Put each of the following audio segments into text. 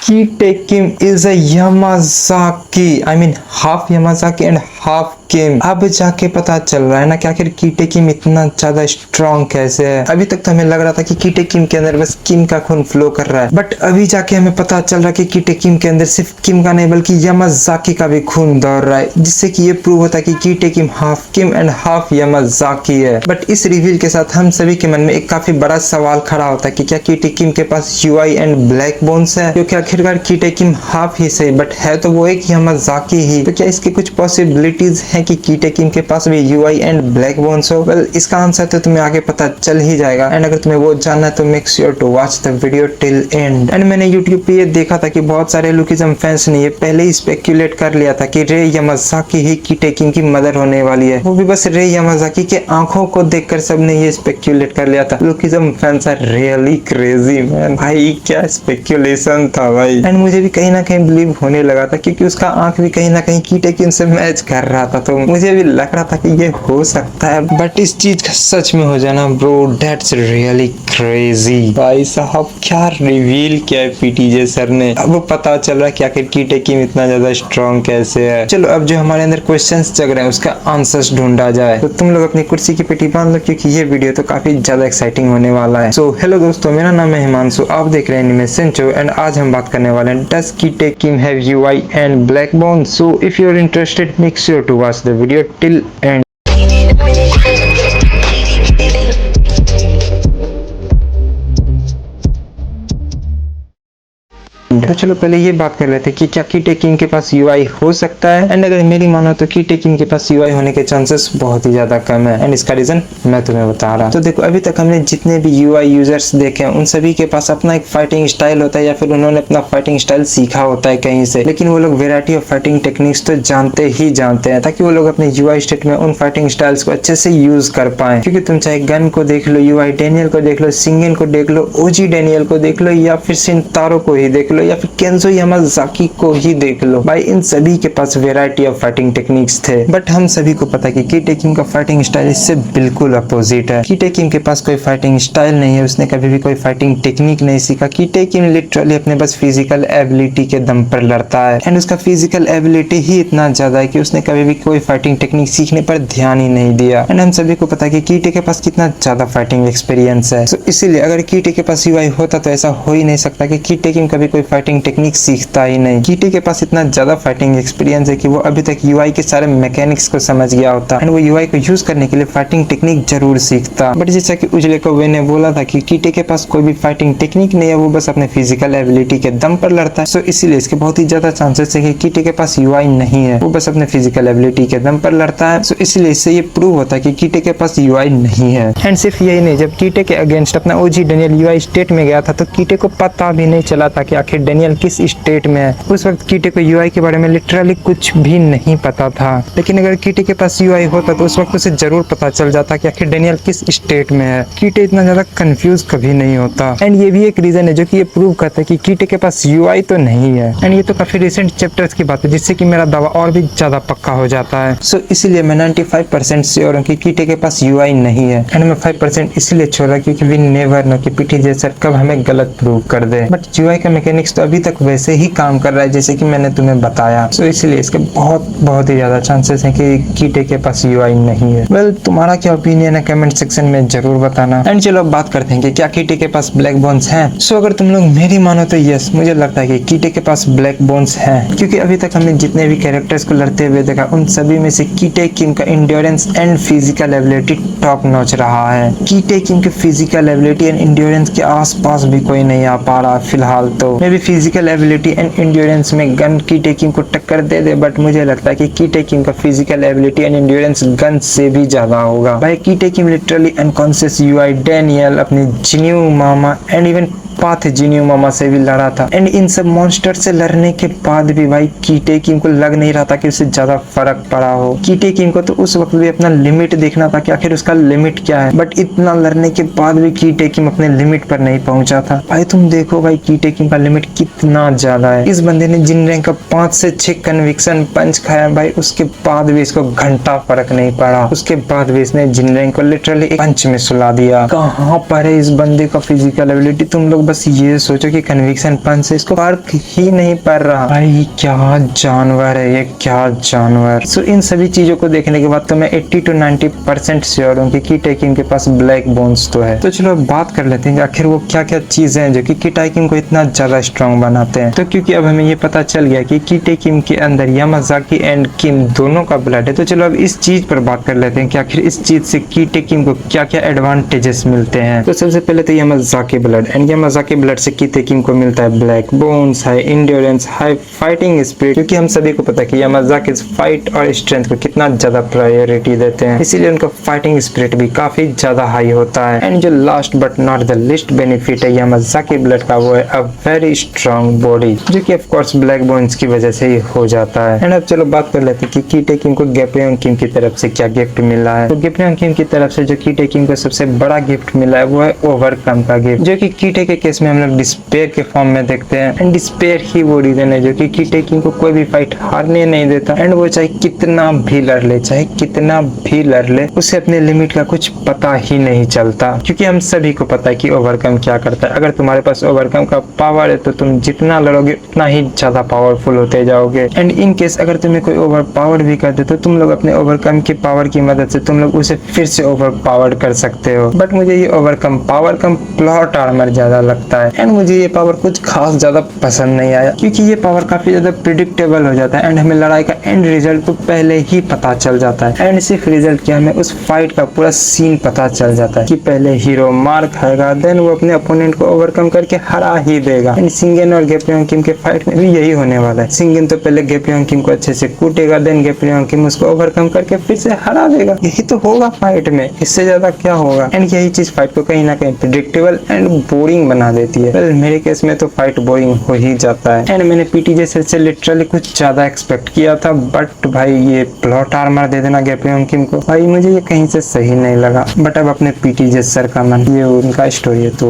Kitekim is a Yamazaki. I mean half Yamazaki and half किम। अब जाके पता चल रहा है ना कि आखिर कीटेकिम इतना ज्यादा स्ट्रॉन्ग कैसे है। अभी तक तो हमें लग रहा था कि कीटेकिम के अंदर बस किम का खून फ्लो कर रहा है, बट अभी जाके हमें पता चल रहा है कि कीटेकिम के अंदर सिर्फ किम का नहीं बल्कि यामाजाकी का भी खून दौड़ रहा है, जिससे कि ये प्रूव होता है कि कीटेकिम half Kim and half Yamazaki है। बट इस रिवील के साथ हम सभी के मन में एक काफी बड़ा सवाल खड़ा होता है कि क्या कीटेकिम के पास यूआई एंड ब्लैक बोन्स है, क्योंकि आखिरकार कीटेकिम हाफ ही सही बट है तो वो एक यामाजाकी ही। तो क्या इसकी कुछ पॉसिबिलिटीज है कि कीटेकिम के पास भी यूआई एंड ब्लैक बोन्स हो? वेल, इसका आंसर तो तुम्हें आगे पता चल ही जाएगा, एंड अगर तुम्हें वो जानना है तो make sure to watch the video till end. And मैंने यूट्यूब पे ये देखा था कि बहुत सारे लुकिज्म फैंस ने ये पहले ही स्पेक्यूलेट कर लिया था कि रे यामाजाकी ही कीटेकिम की मदर होने वाली है, वो भी बस रे यामाजाकी के आंखों को देखकर सबने ये स्पेक्यूलेट कर लिया था। Lookism fans are really crazy man. भाई क्या स्पेक्यूलेशन था भाई, एंड मुझे भी कहीं ना कहीं बिलीव होने लगा था क्योंकि उसका आंख भी कहीं ना कहीं कीटेकिम से मैच कर रहा था, तो मुझे भी लग रहा था कि ये हो सकता है। बट इस चीज का सच में हो जाना ब्रो, दैट्स रियली क्रेजी। भाई साहब क्या रिवील किया है पीटीजे सर ने। अब पता चल रहा है कि आखिर कीटेकिम इतना ज्यादा स्ट्रॉन्ग कैसे है। चलो अब जो हमारे अंदर क्वेश्चंस जग रहे हैं उसका आंसर्स ढूंढा जाए। तो तुम लोग अपनी कुर्सी की पेटी बांध लो क्योंकि ये वीडियो तो काफी ज्यादा एक्साइटिंग होने वाला है। सो हेलो दोस्तों, मेरा नाम है हिमांशु, आप देख रहे हैं एनिमे सेंचो, एंड आज हम बात करने वाले हैं डज कीटेकिम have UI and black bones. So if you are interested make sure to watch the video till end। तो चलो पहले ये बात कर लेते हैं कि क्या कीटेकिम के पास यूआई हो सकता है, एंड अगर मेरी मानो तो कीटेकिम के पास यूआई होने के चांसेस बहुत ही ज्यादा कम है, एंड इसका रीजन मैं तुम्हें बता रहा हूं। तो देखो, अभी तक हमने जितने भी यूआई यूजर्स देखे हैं उन सभी के पास अपना एक फाइटिंग स्टाइल होता है, या फिर उन्होंने अपना फाइटिंग स्टाइल सीखा होता है कहीं से, लेकिन वो लोग वेराइटी ऑफ फाइटिंग टेक्निक्स तो जानते ही जानते हैं ताकि वो लोग अपने यूआई स्टेट में उन फाइटिंग स्टाइल्स को अच्छे से यूज कर पाए। क्योंकि तुम चाहे गन को देख लो, यूआई डेनियल को देख लो, सिंगिन को देख लो, ओजी डेनियल को देख लो, या फिर सिंतारो को ही देख लो, या फिर केंजो यामाजाकी को ही देख लो, भाई इन सभी के पास वेराइटी ऑफ फाइटिंग टेक्निक्स थे। बट हम सभी को पता है कि कीटेकिम का फाइटिंग स्टाइल इससे बिल्कुल अपोजिट है। कीटेकिम के पास कोई फाइटिंग स्टाइल नहीं है, उसने कभी भी कोई फाइटिंग टेक्निक नहीं सीखा। कीटेकिम लिटरली अपने बस फिजिकल एबिलिटी के दम पर लड़ता है, एंड उसका फिजिकल एबिलिटी ही इतना ज्यादा है कि उसने कभी भी कोई फाइटिंग टेक्निक सीखने पर ध्यान ही नहीं दिया। एंड हम सभी को पता है कि कीटे के पास कितना ज्यादा फाइटिंग एक्सपीरियंस है। सो इसीलिए अगर कीटे के पास यूआई होता तो ऐसा हो ही नहीं सकता कि कीटेकिम कभी कोई फाइटिंग टेक्निक सीखता ही नहीं। कीटे के पास इतना ज्यादा फाइटिंग एक्सपीरियंस है कि वो अभी तक यूआई के सारे मैकेनिक्स को समझ गया होता, एंड वो यूआई को यूज करने के लिए फाइटिंग टेक्निक जरूर सीखता। बट जैसा कि उजले कोवे ने बोला था कि कीटे के पास कोई भी फाइटिंग टेक्निक नहीं है, वो बस अपने फिजिकल एबिलिटी के दम पर लड़ता है। सो इसीलिए इसके बहुत ही ज्यादा चांसेस है कि कीटे के पास यूआई नहीं है, वो बस अपने फिजिकल एबिलिटी के दम पर लड़ता है। सो इसीलिए इससे ये प्रूव होता है कि कीटे के पास यूआई नहीं है। एंड सिर्फ यही नहीं, जब कीटे के अगेंस्ट अपना ओजी डेनियल यूआई स्टेट में गया था तो कीटे को पता भी नहीं चला था कि आखिर डेनियल किस स्टेट में है। उस वक्त कीटे को यूआई के बारे में लिटरली कुछ भी नहीं पता था, लेकिन अगर कीटे के पास यूआई होता तो उस वक्त उसे जरूर पता चल जाता कि आखिर डेनियल किस स्टेट में है। कीटे इतना ज्यादा कंफ्यूज कभी नहीं होता, एंड ये भी एक रीजन है जो कि ये प्रूव करता है कि कीटे के पास यूआई तो नहीं है। एंड ये तो काफी रिसेंट चैप्टर्स की बात है जिससे कि मेरा दावा और भी ज्यादा पक्का हो जाता है। सो इसीलिए मैं 95% श्योर हूं कि कीटे के पास यूआई नहीं है, एंड मैं 5% इसलिए छोड़ रहा क्योंकि वी नेवर नो कि पीटीजे सर कब हमें गलत प्रूव कर दे। बट यूआई का मैकेनिक्स तो अभी तक वैसे ही काम कर रहा है जैसे कि मैंने तुम्हें बताया। सो इसलिए इसके बहुत ही ज्यादा चांसेस हैं कि कीटे के पास यूआई नहीं है। वेल, तुम्हारा क्या ओपिनियन है कमेंट सेक्शन में जरूर बताना। एंड चलो अब बात करते हैं कि क्या कीटे के पास ब्लैक बोन्स हैं। सो अगर तुम लोग मेरी मानो तो यस, मुझे लगता है कि कीटे के पास ब्लैक बोन्स हैं, क्योंकि अभी तक हमने जितने भी कैरेक्टर्स को लड़ते हुए देखा उन सभी में से कीटेकिम का endurance and physical ability top notch रहा है। कीटेकिम के फिजिकल एबिलिटी एंड एंड्योरेंस के आसपास भी कोई नहीं आ पा रहा फिलहाल। तो may be physical ability and endurance में गन कीटेकिम को टक्कर दे दे, बट मुझे लगता है कि कीटेकिम का physical ability and endurance gun से भी ज्यादा होगा। भाई कीटेकिम लिटरली अनकॉन्शियस यूआई डेनियल, अपने जिन्यू मामा एंड इवन पाथ जिन्यू मामा से भी लड़ा था, एंड इन सब मॉन्स्टर से लड़ने के बाद भी भाई कीटेकिम को लग नहीं रहा था कि उससे ज्यादा फर्क पड़ा हो। कीटेकिम को तो उस वक्त भी अपना लिमिट देखना था कि आखिर उसका लिमिट क्या है, बट इतना लड़ने के बाद भी कीटेकिम अपने लिमिट पर नहीं पहुंचा था। भाई तुम देखो भाई कीटेकिम का लिमिट ब्लड कितना ज्यादा है। इस बंदे ने जिन रैंक का 5 से 6 कन्विक्शन पंच खाया भाई, उसके बाद भी इसको घंटा फर्क नहीं पड़ा। उसके बाद भी इसने जिन रैंक को लिटरली एक पंच में सुला दिया। कहाँ पर है इस बंदे का फिजिकल एबिलिटी? तुम लोग बस ये सोचो कि कन्विक्शन पंच से इसको फर्क ही नहीं पड़ रहा। भाई क्या जानवर है ये, क्या जानवर। सो इन सभी चीजों को देखने के बाद तो मैं 80 to 90% श्योर हूँ कि की टेकिंग के पास ब्लैक बोन्स तो है। तो चलो अब बात कर लेते हैं आखिर वो क्या क्या चीजें हैं जो कि की टेकिंग को इतना ज्यादा स्ट्रॉन्ग बनाते हैं। तो क्योंकि अब हमें ये पता चल गया कि की टेकिंग के अंदर यामाजाकी एंड किम दोनों का ब्लड है, तो चलो अब इस चीज पर बात कर लेते हैं कि आखिर इस चीज से की टेकिंग को क्या क्या एडवांटेजेस मिलते हैं। तो सबसे पहले तो Yamazaki blood, and Yamazaki blood से की टेकिंग को मिलता है black bones, high endurance, high fighting spirit, क्योंकि हम सभी को पता है कि यामाजाकी फाइट और स्ट्रेंथ को कितना ज्यादा प्रायोरिटी देते हैं, इसीलिए उनका फाइटिंग स्पिरिट भी काफी ज्यादा हाई होता है। एंड जो last but not the list benefit है यामाजाकी ब्लड का, वो है अ वेरी स्ट्रॉन्ग बॉडी, जो कि ऑफ कोर्स ब्लैक बोन्स की वजह से ही हो जाता है। एंड अब चलो बात कर लेते हैं कि की टेकिंग को गैब्रियोन किम की तरफ से क्या गिफ्ट मिला है। तो गैब्रियोन किम की तरफ से जो की टेकिंग को सबसे बड़ा गिफ्ट मिला है वो है ओवरकम का गिफ्ट, जो कि कीटे के केस में हम लोग डिस्पेयर के फॉर्म में देखते हैं। एंड डिस्पेयर ही वो रीजन है जो कि की टेकिंग को कोई भी फाइट हारने नहीं देता। एंड वो चाहे कितना भी लड़ ले, चाहे कितना भी लड़ ले, उसे अपने लिमिट का कुछ पता ही नहीं चलता, क्योंकि हम सभी को पता है कि ओवरकम क्या करता है। अगर तुम्हारे पास ओवरकम का पावर है तो तुम जितना लड़ोगे उतना ही ज्यादा पावरफुल होते जाओगे। एंड इन केस अगर तुम्हें कोई ओवर पावर भी कर दे तो तुम लोग अपने ओवरकम की पावर की मदद से तुम लोग उसे फिर से ओवर पावर कर सकते हो। बट मुझे ये ओवरकम पावर कम प्लॉट आर्मर ज्यादा लगता है। एंड मुझे ये पावर कुछ खास ज्यादा पसंद नहीं आया, क्योंकि ये पावर काफी ज्यादा प्रिडिक्टेबल हो जाता है एंड हमें लड़ाई का एंड रिजल्ट तो पहले ही पता चल जाता है। एंड सिर्फ रिजल्ट क्या, हमें उस फाइट का पूरा सीन पता चल जाता है कि पहले हीरो मार खाएगा, देन वो अपने अपोनेंट को ओवरकम करके हरा ही देगा। एंड शिंगेन और गैब्रियोन किम के फाइट में भी यही होने वाला है। शिंगेन तो पहले गैब्रियोन किम को अच्छे से कूटेगा, देन गैब्रियोन किम उसको ओवरकम करके फिर से हरा देगा। यही तो होगा फाइट में, इससे ज्यादा क्या होगा। एंड यही चीज फाइट को कहीं ना कहीं प्रेडिक्टेबल एंड बोरिंग बना देती है। well, मेरे केस में तो फाइट बोरिंग हो ही जाता है। एंड मैंने पीटीजे से लिटरली कुछ ज्यादा एक्सपेक्ट किया था, बट भाई ये प्लॉट आर्मर दे देना गैब्रियोन किम को, भाई मुझे ये कहीं से सही नहीं लगा। बट अब अपने पीटीजे सर का मन, ये उनका स्टोरी है तो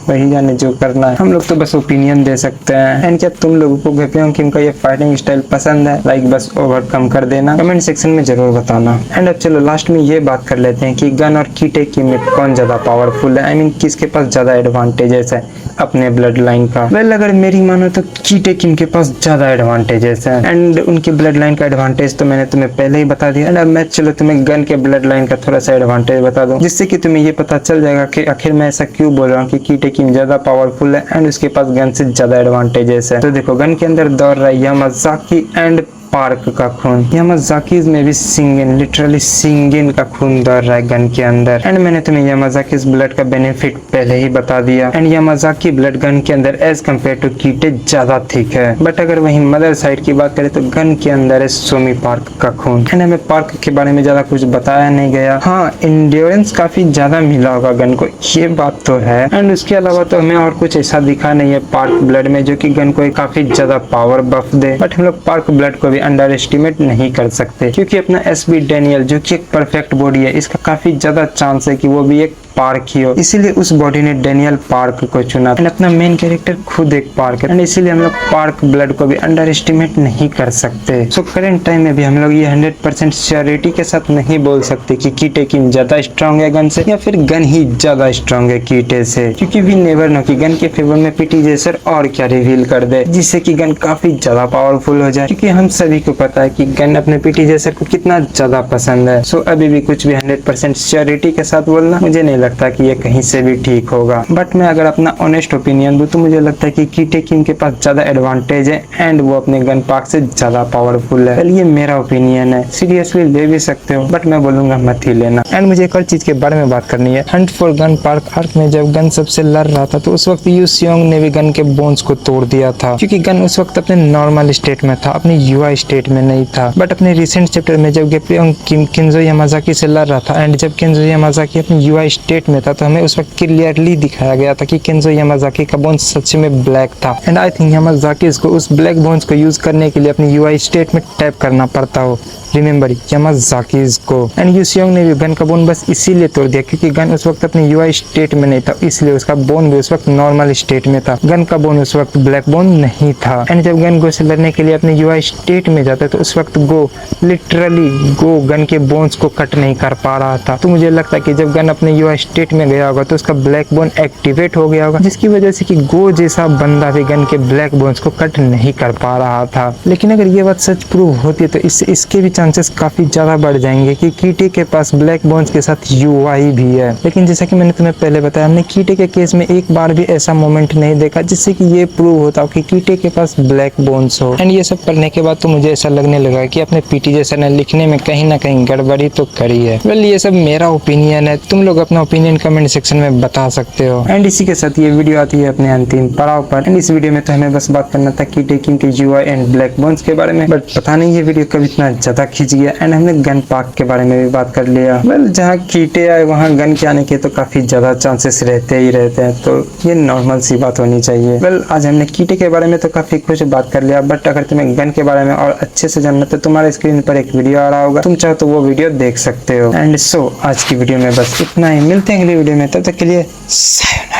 वही जाने जो करना है। हम लोग तो बस ओपिनियन दे सकते हैं। एंड क्या तुम लोगों को गैब्रियोन किम का ये फाइटिंग स्टाइल पसंद है? लाइक बस ओवरकम कर देना, कमेंट सेक्शन में जरूर बताना। एंड अब चलो लास्ट में ये बात कर लेते हैं कि गन और की टेकिंग में कौन ज्यादा पावरफुल है, आई मीन किसके पास ज्यादा एडवांटेजेस है अपने ब्लड लाइन का। वेल अगर मेरी मानो तो की टेकिंग के पास ज्यादा एडवांटेजेस है। एंड उनके ब्लड लाइन का एडवांटेज तो मैंने तुम्हें पहले ही बता दिया। एंड अब मैं चलो तुम्हें गन के ब्लड लाइन का थोड़ा सा एडवांटेज बता दूं, जिससे कि तुम्हें ये पता चल जाएगा कि आखिर मैं ऐसा क्यों बोल रहा हूँ कि की टेकिंग ज्यादा पावरफुल है एंड उसके पास गन से ज्यादा एडवांटेजेस है। तो देखो गन के अंदर दौड़ रहा है यामाजाकी एंड पार्क का खून। यामाजाकी में भी शिंगेन, लिटरली शिंगेन का खून दौड़ रहा है गन के अंदर। एंड मैंने तुम्हें यामाजाकी ब्लड का बेनिफिट पहले ही बता दिया। एंड यामाजाकी ब्लड गन के अंदर एज कम्पेयर टू कीटे ज्यादा थिक है। बट अगर वहीं मदर साइड की बात करें तो गन के अंदर है सोमी पार्क का खून। एंड हमें पार्क के बारे में ज्यादा कुछ बताया नहीं गया। हाँ, इंड्योरेंस काफी ज्यादा मिला होगा गन को, ये बात तो है। एंड उसके अलावा तो हमें और कुछ ऐसा दिखा नहीं है पार्क ब्लड में जो कि गन को काफी ज्यादा पावर बफ दे। बट हम लोग पार्क ब्लड को अंडर एस्टिमेट नहीं कर सकते, क्योंकि अपना एसबी डेनियल जो कि एक परफेक्ट बॉडी है, इसका काफी ज्यादा चांस है कि वो भी एक पार्क ही हो, इसीलिए उस बॉडी ने डेनियल पार्क को चुना। एंड अपना मेन कैरेक्टर खुद एक पार्क है, एंड इसीलिए हम लोग पार्क ब्लड को भी अंडर एस्टिमेट नहीं कर सकते। सो करेंट टाइम में भी हम लोग ये 100% श्योरिटी के साथ नहीं बोल सकते कि कीटे किम ज्यादा स्ट्रॉन्ग है गन से, या फिर गन ही ज्यादा स्ट्रॉन्ग है कीटे से, क्योंकि वी नेवर नो कि गन के फेवर में पीटीजे सर और क्या रिवील कर दे जिससे कि गन काफी ज्यादा पावरफुल हो जाए, क्योंकि हम सभी को पता है कि गन अपने पीटीजे सर को कितना ज्यादा पसंद है। सो अभी भी कुछ भी 100% श्योरिटी के साथ बोलना मुझे नहीं लगता कि ये कहीं से भी ठीक होगा। बट मैं अगर अपना ऑनेस्ट ओपिनियन दूं तो मुझे लगता है कि कीटे किम के पास ज्यादा एडवांटेज है एंड वो अपने गन पार्क से ज्यादा पावरफुल है। ये मेरा ओपिनियन है, सीरियसली ले भी सकते हो, बट मैं बोलूंगा मत ही लेना। एंड मुझे एक और चीज के बारे में बात करनी है। Hunt for gun park arc में जब गन सबसे लड़ रहा था तो उस वक्त यू सियोंग ने भी गन के बोन्स को तोड़ दिया था, क्योंकि गन उस वक्त अपने नॉर्मल स्टेट में था, अपने यूआई स्टेट में नहीं था। बट अपने रिसेंट चैप्टर में जब गैब्रियोन किम केंजो यामाजाकी से लड़ रहा था एंड जब केंजो यामाजाकी अपने यूआई स्टेट में था तो हमें उस वक्त क्लियरली दिखाया गया था कि केंजो यामाजाकी का बोन्स सच में ब्लैक था। एंड आई थिंक यामाजाकी को उस ब्लैक बोन्स को यूज करने के लिए अपनी यूआई स्टेट में टैप करना पड़ता हो। रिमेम्बर यामाज़ाकीज़ को। एंड यूसियोंग ने भी गन का बोन बस इसीलिए तोड़ दिया क्योंकि गन उस वक्त अपने यूआई स्टेट में नहीं था, इसलिए उसका बोन भी उस वक्त नॉर्मल स्टेट में था। गन का बोन उस वक्त ब्लैक बोन नहीं था। एंड जब गन गो से लड़ने के लिए अपने यूआई स्टेट में जाता तो उस वक्त गो लिटरली गो गन के बोन्स को कट नहीं कर पा रहा था। तो मुझे लगता है कि जब गन अपने यूआई स्टेट में गया होगा तो उसका ब्लैक बोन एक्टिवेट हो गया होगा, जिसकी वजह से कि गो जैसा बंदा भी गन के ब्लैक बोन्स को कट नहीं कर पा रहा था। लेकिन अगर ये बात सच प्रूव होती है तो इसके भी चांसेस काफी ज्यादा बढ़ जाएंगे कि कीटे के पास ब्लैक बोन्स के साथ यूआई भी है। लेकिन जैसा कि मैंने तुम्हें पहले बताया, हमने कीटे के केस में एक बार भी ऐसा मोमेंट नहीं देखा जिससे कि ये प्रूव होता हो कि कीटे के पास ब्लैक बोन्स हो। एंड ये सब पढ़ने के बाद तो मुझे ऐसा लगने लगा कि अपने पीटीजे सर ने लिखने में कहीं ना कहीं गड़बड़ी तो करी है। वेल ये सब मेरा ओपिनियन है, तुम लोग अपना ओपिनियन कमेंट सेक्शन में बता सकते हो। एंड इसी के साथ ये वीडियो आती है अपने अंतिम पड़ाव पर। एंड इस वीडियो में तो हमें बस बात करना था कीटे किंग के यूआई एंड ब्लैक बोन्स के बारे में, बट पता नहीं ये वीडियो कब इतना ज्यादा खिंच गया। एंड हमने गन पार्क के बारे में भी बात कर लिया। वेल जहाँ कीटे आए वहाँ गन के आने के तो काफी ज्यादा चांसेस रहते ही रहते हैं, तो ये नॉर्मल सी बात होनी चाहिए। वेल आज हमने कीटे के बारे में तो काफी कुछ बात कर लिया, बट अगर तुम्हें गन के बारे में और अच्छे से जानना तो तुम्हारे स्क्रीन पर एक वीडियो आ रहा होगा, तुम चाहो तो वो वीडियो देख सकते हो। एंड सो आज की वीडियो में बस इतना ही, मिलते हैं अगली वीडियो में, तब तक के लिए सायोनारा।